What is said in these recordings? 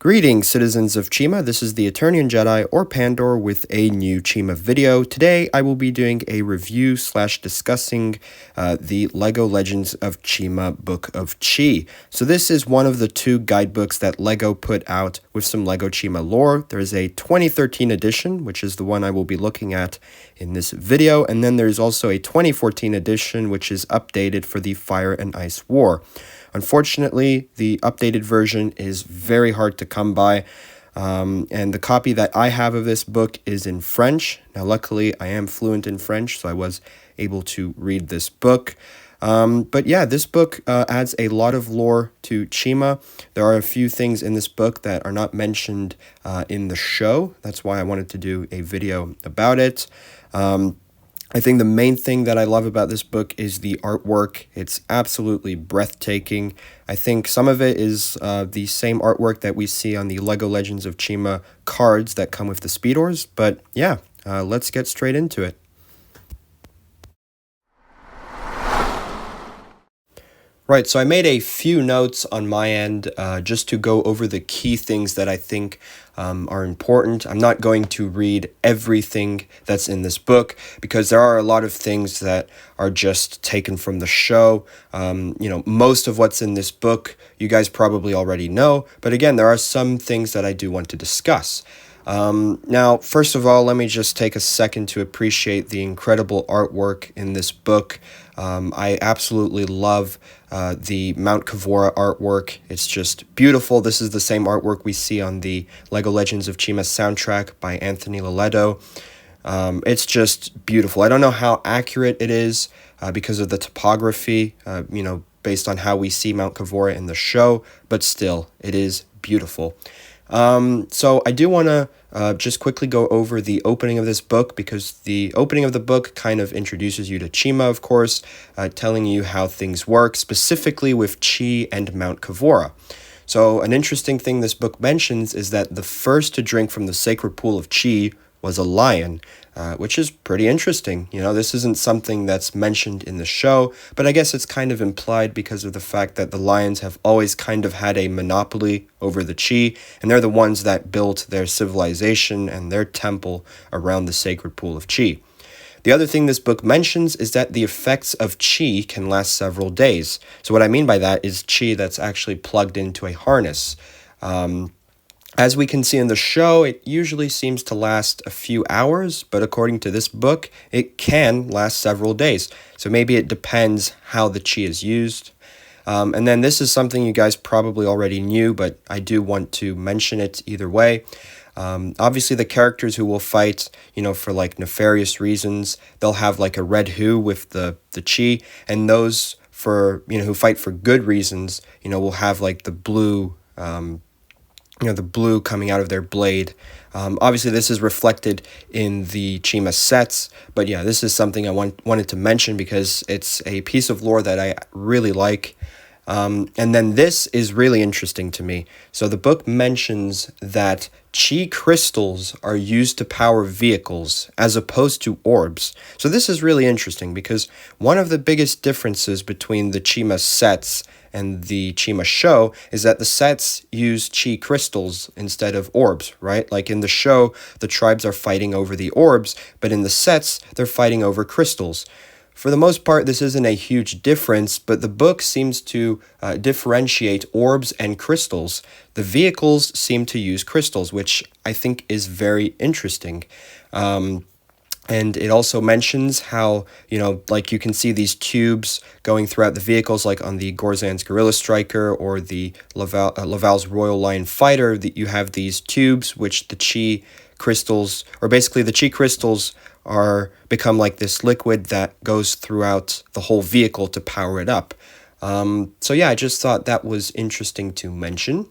Greetings, citizens of Chima. This is the Eternian Jedi, or Pandor, with a new Chima video. Today, I will be doing a review / discussing the LEGO Legends of Chima Book of Chi. So this is one of the two guidebooks that LEGO put out with some LEGO Chima lore. There's a 2013 edition, which is the one I will be looking at in this video, and then there's also a 2014 edition, which is updated for the Fire and Ice War. Unfortunately, the updated version is very hard to come by, and the copy that I have of this book is in French. Now, luckily, I am fluent in French, so I was able to read this book. But yeah, this book adds a lot of lore to Chima. There are a few things in this book that are not mentioned in the show. That's why I wanted to do a video about it. I think the main thing that I love about this book is the artwork. It's absolutely breathtaking. I think some of it is the same artwork that we see on the LEGO Legends of Chima cards that come with the Speedors. But yeah, let's get straight into it. Right, so I made a few notes on my end just to go over the key things that I think are important. I'm not going to read everything that's in this book because there are a lot of things that are just taken from the show. Most of what's in this book you guys probably already know, but again, there are some things that I do want to discuss. Now, first of all, let me just take a second to appreciate the incredible artwork in this book. I absolutely love the Mount Kavora artwork. It's just beautiful. This is the same artwork we see on the LEGO Legends of Chima soundtrack by Anthony Loletto. It's just beautiful. I don't know how accurate it is because of the topography, based on how we see Mount Kavora in the show, but still, it is beautiful. So I do want to just quickly go over the opening of this book, because the opening of the book kind of introduces you to Chima, of course, telling you how things work, specifically with Chi and Mount Kavora. So an interesting thing this book mentions is that the first to drink from the sacred pool of Chi was a lion, which is pretty interesting. This isn't something that's mentioned in the show, but I guess it's kind of implied because of the fact that the lions have always kind of had a monopoly over the Chi, and they're the ones that built their civilization and their temple around the sacred pool of Chi. The other thing this book mentions is that the effects of Chi can last several days. So what I mean by that is Chi that's actually plugged into a harness. As we can see in the show, it usually seems to last a few hours, but according to this book, it can last several days. So maybe it depends how the Chi is used. And then this is something you guys probably already knew, but I do want to mention it either way. Obviously, the characters who will fight, for like nefarious reasons, they'll have like a red hue with the Chi, and those who fight for good reasons, will have like the blue, the blue coming out of their blade. Obviously, this is reflected in the Chima sets, but yeah, this is something I wanted to mention because it's a piece of lore that I really like. And then this is really interesting to me. So the book mentions that Chi crystals are used to power vehicles as opposed to orbs. So this is really interesting because one of the biggest differences between the Chima sets and the Chima show is that the sets use Chi crystals instead of orbs, right? Like in the show, the tribes are fighting over the orbs, but in the sets, they're fighting over crystals. For the most part, this isn't a huge difference, but the book seems to differentiate orbs and crystals. The vehicles seem to use crystals, which I think is very interesting. And it also mentions how, like you can see these tubes going throughout the vehicles, like on the Gorzan's Gorilla Striker or the Laval's Royal Lion Fighter, that you have these tubes, which the Chi crystals, or basically the Chi crystals become like this liquid that goes throughout the whole vehicle to power it up. So yeah, I just thought that was interesting to mention.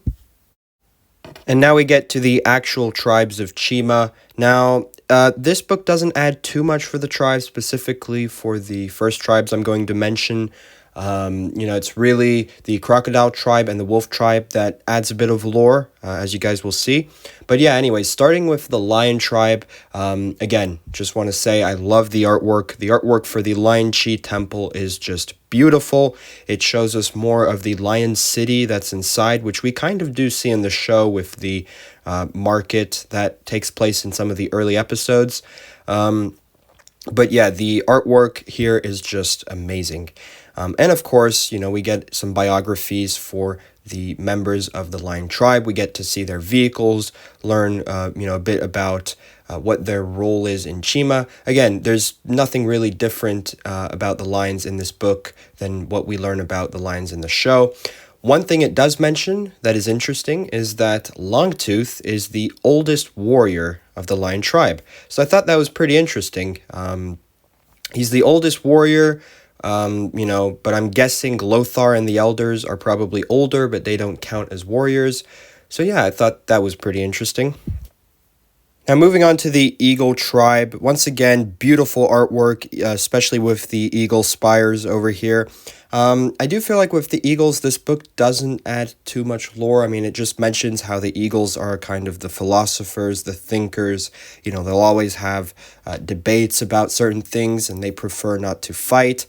And now we get to the actual tribes of Chima. Now, this book doesn't add too much for the tribes, specifically for the first tribes I'm going to mention. It's really the crocodile tribe and the wolf tribe that adds a bit of lore, as you guys will see. But yeah, anyway, starting with the lion tribe, again, just want to say I love the artwork. The artwork for the Lion Chi Temple is just beautiful. It shows us more of the lion city that's inside, which we kind of do see in the show with the market that takes place in some of the early episodes. But yeah, the artwork here is just amazing. And of course, we get some biographies for the members of the Lion tribe. We get to see their vehicles, learn, a bit about what their role is in Chima. Again, there's nothing really different about the lions in this book than what we learn about the lions in the show. One thing it does mention that is interesting is that Longtooth is the oldest warrior of the Lion tribe. So I thought that was pretty interesting. He's the oldest warrior, but I'm guessing Lothar and the elders are probably older, but they don't count as warriors. So yeah, I thought that was pretty interesting. Now, moving on to the Eagle tribe. Once again, beautiful artwork, especially with the eagle spires over here. I do feel like with the eagles, this book doesn't add too much lore. I mean, it just mentions how the eagles are kind of the philosophers, the thinkers. They'll always have debates about certain things, and they prefer not to fight.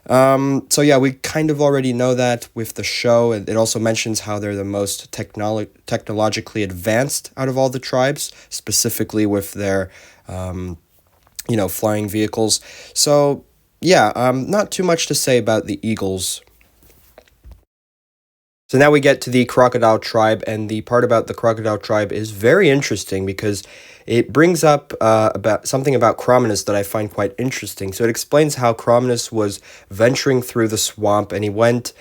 So yeah, we kind of already know that with the show. It also mentions how they're the most technologically advanced out of all the tribes, specifically with their, flying vehicles. So yeah, not too much to say about the eagles. So now we get to the crocodile tribe, and the part about the crocodile tribe is very interesting because it brings up about something about Crominus that I find quite interesting. So it explains how Crominus was venturing through the swamp, and he went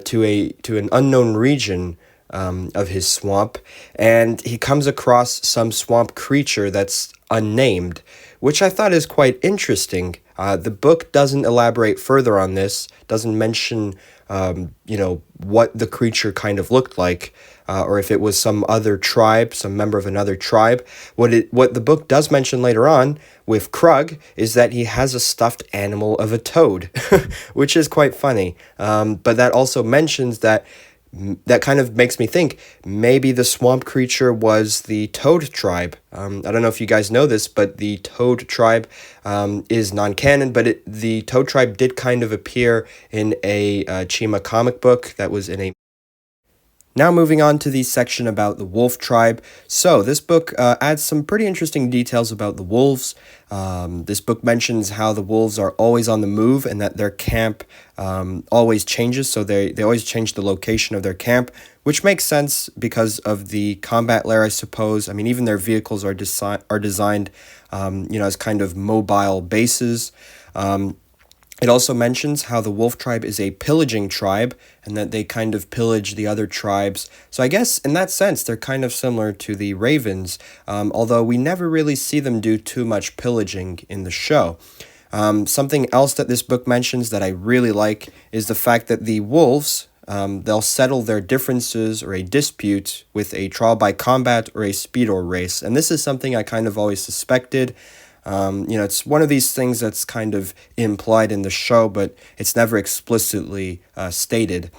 to an unknown region of his swamp, and he comes across some swamp creature that's unnamed, which I thought is quite interesting. The book doesn't elaborate further on this, doesn't mention, what the creature kind of looked like, or if it was some other tribe, some member of another tribe. What the book does mention later on with Krug is that he has a stuffed animal of a toad, which is quite funny. But that also mentions that kind of makes me think maybe the swamp creature was the Toad tribe. I don't know if you guys know this, but the Toad tribe is non-canon, but the Toad tribe did kind of appear in a Chima comic book that was in a... Now moving on to the section about the wolf tribe. So this book adds some pretty interesting details about the wolves. This book mentions how the wolves are always on the move and that their camp always changes. So they always change the location of their camp, which makes sense because of the combat lair, I suppose. I mean, even their vehicles are designed, as kind of mobile bases. It also mentions how the wolf tribe is a pillaging tribe and that they kind of pillage the other tribes. So I guess in that sense, they're kind of similar to the ravens, although we never really see them do too much pillaging in the show. Something else that this book mentions that I really like is the fact that the wolves, they'll settle their differences or a dispute with a trial by combat or a speedor race. And this is something I kind of always suspected. It's one of these things that's kind of implied in the show, but it's never explicitly stated.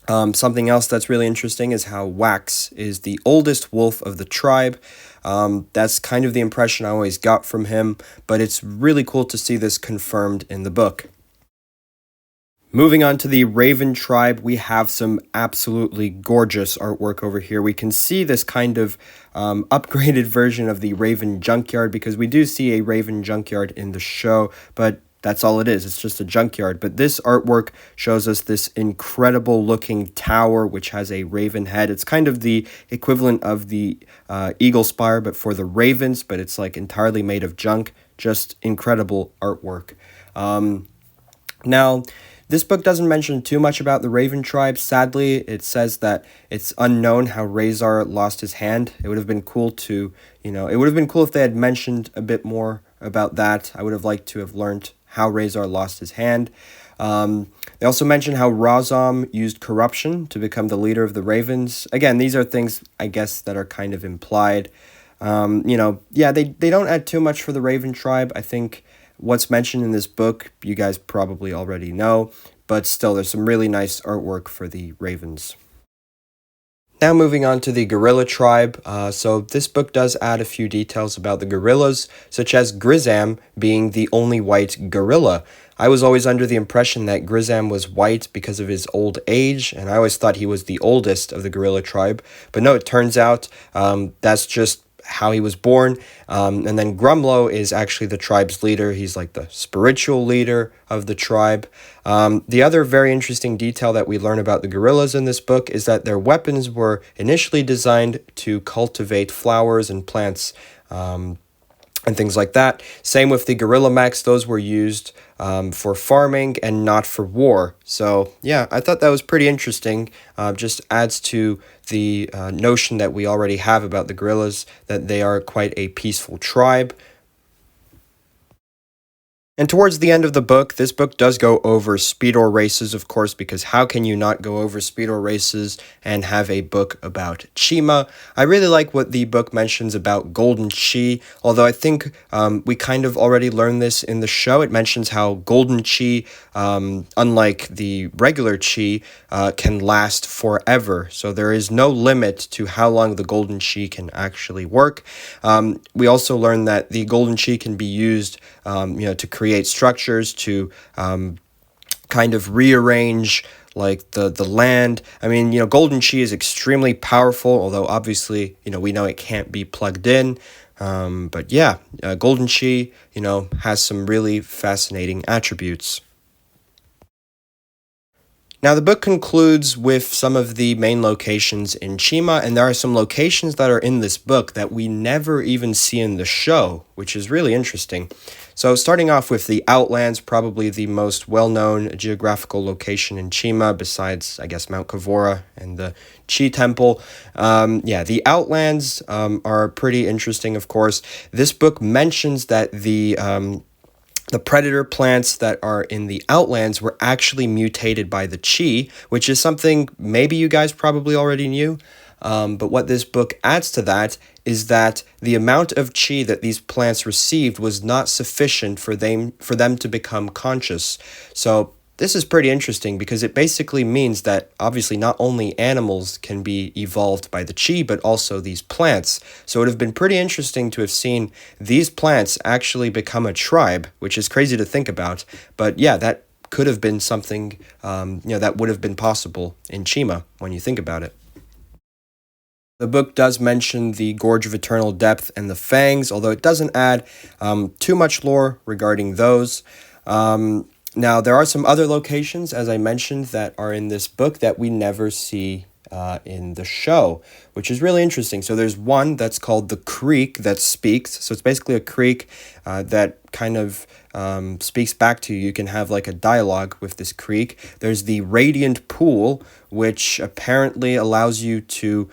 Something else that's really interesting is how Wax is the oldest wolf of the tribe. That's kind of the impression I always got from him, but it's really cool to see this confirmed in the book. Moving on to the Raven tribe, we have some absolutely gorgeous artwork over here. We can see this kind of upgraded version of the Raven junkyard because we do see a Raven junkyard in the show, but that's all it is. It's just a junkyard. But this artwork shows us this incredible looking tower which has a raven head. It's kind of the equivalent of the eagle spire, but for the ravens, but it's like entirely made of junk. Just incredible artwork. Now, this book doesn't mention too much about the Raven tribe. Sadly, it says that it's unknown how Razar lost his hand. It would have been cool to, it would have been cool if they had mentioned a bit more about that. I would have liked to have learned how Razar lost his hand. They also mention how Razam used corruption to become the leader of the Ravens. Again, these are things, I guess, that are kind of implied. They don't add too much for the Raven tribe. I think what's mentioned in this book, you guys probably already know, but still, there's some really nice artwork for the ravens. Now moving on to the gorilla tribe. So this book does add a few details about the gorillas, such as Grizam being the only white gorilla. I was always under the impression that Grizam was white because of his old age, and I always thought he was the oldest of the gorilla tribe. But no, it turns out that's just how he was born. And then Grumlow is actually the tribe's leader. He's like the spiritual leader of the tribe. The other very interesting detail that we learn about the gorillas in this book is that their weapons were initially designed to cultivate flowers and plants. And things like that. Same with the gorilla mechs; those were used for farming and not for war. So yeah, I thought that was pretty interesting. Just adds to the notion that we already have about the gorillas, that they are quite a peaceful tribe. And towards the end of the book, this book does go over speedor races, of course, because how can you not go over speedor races and have a book about Chima? I really like what the book mentions about Golden Chi, although I think we kind of already learned this in the show. It mentions how Golden Chi, unlike the regular Chi, can last forever. So there is no limit to how long the Golden Chi can actually work. We also learned that the Golden Chi can be used to create structures, to kind of rearrange like the land. I mean, Golden Chi is extremely powerful, although obviously, we know it can't be plugged in. But yeah, Golden Chi, has some really fascinating attributes. Now, the book concludes with some of the main locations in Chima, and there are some locations that are in this book that we never even see in the show, which is really interesting. So, starting off with the Outlands, probably the most well-known geographical location in Chima, besides, I guess, Mount Kavora and the Chi Temple. The Outlands are pretty interesting, of course. This book mentions that the predator plants that are in the Outlands were actually mutated by the Chi, which is something maybe you guys probably already knew. But what this book adds to that is that the amount of Chi that these plants received was not sufficient for them to become conscious. So this is pretty interesting because it basically means that obviously not only animals can be evolved by the Chi, but also these plants. So it would have been pretty interesting to have seen these plants actually become a tribe, which is crazy to think about. But yeah, that could have been something, that would have been possible in Chima when you think about it. The book does mention the Gorge of Eternal Depth and the Fangs, although it doesn't add too much lore regarding those. Now, there are some other locations, as I mentioned, that are in this book that we never see in the show, which is really interesting. So there's one that's called the Creek that speaks. So it's basically a creek that kind of speaks back to you. You can have like a dialogue with this creek. There's the Radiant Pool, which apparently allows you to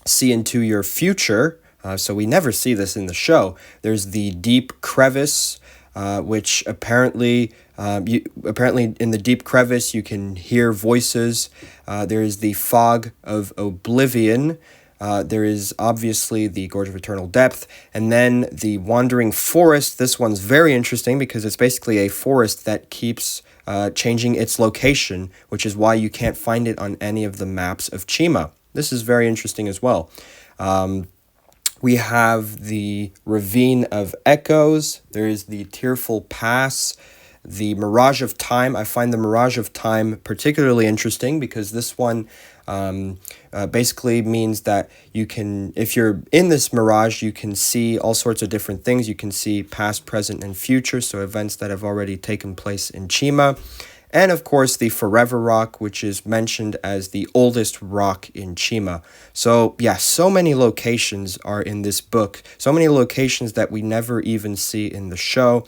see into your future. So we never see this in the show. There's the Deep Crevice, which apparently in the deep crevice you can hear voices. There is the Fog of Oblivion. There is obviously the Gorge of Eternal Depth, and then the Wandering Forest. This one's very interesting because it's basically a forest that keeps changing its location, which is why you can't find it on any of the maps of Chima. This is very interesting as well. We have the Ravine of Echoes. There is the Tearful Pass, the Mirage of Time. I find the Mirage of Time particularly interesting because this one basically means that you can, if you're in this mirage, you can see all sorts of different things. You can see past, present, and future, so events that have already taken place in Chima. And of course, the Forever Rock, which is mentioned as the oldest rock in Chima. So yeah, so many locations are in this book. So many locations that we never even see in the show.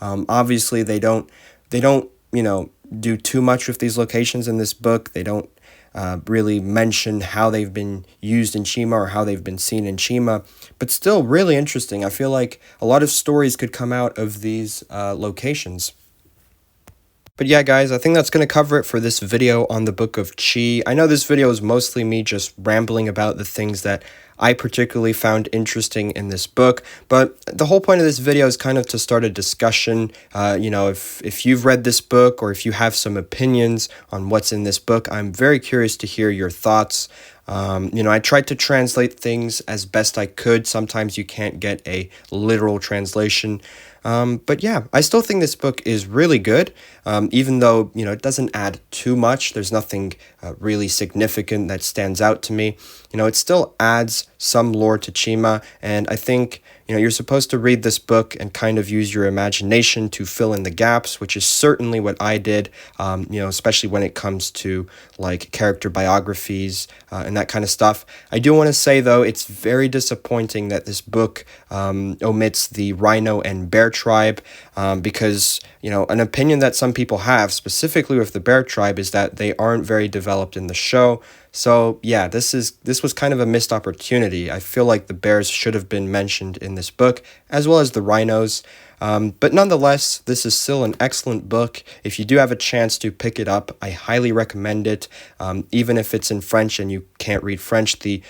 Obviously, they don't do too much with these locations in this book. They don't really mention how they've been used in Chima or how they've been seen in Chima. But still, really interesting. I feel like a lot of stories could come out of these locations. But yeah, guys, I think that's going to cover it for this video on the Book of Chi. I know this video is mostly me just rambling about the things that I particularly found interesting in this book, but the whole point of this video is kind of to start a discussion. If you've read this book or if you have some opinions on what's in this book, I'm very curious to hear your thoughts. I tried to translate things as best I could. Sometimes you can't get a literal translation. But yeah, I still think this book is really good, even though, it doesn't add too much. There's nothing really significant that stands out to me. It still adds some lore to Chima, and I think, you're supposed to read this book and kind of use your imagination to fill in the gaps, which is certainly what I did, especially when it comes to like character biographies and that kind of stuff. I do want to say, though, it's very disappointing that this book omits the rhino and bear tribe, because, an opinion that some people have, specifically with the bear tribe, is that they aren't very developed in the show. So yeah, this was kind of a missed opportunity. I feel like the bears should have been mentioned in this book, as well as the rhinos. But nonetheless, this is still an excellent book. If you do have a chance to pick it up, I highly recommend it. Even if it's in French and you can't read French, the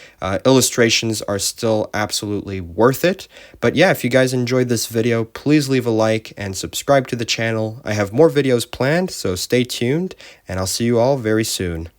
illustrations are still absolutely worth it. But yeah, if you guys enjoyed this video, please leave a like and subscribe to the channel. I have more videos planned, so stay tuned, and I'll see you all very soon.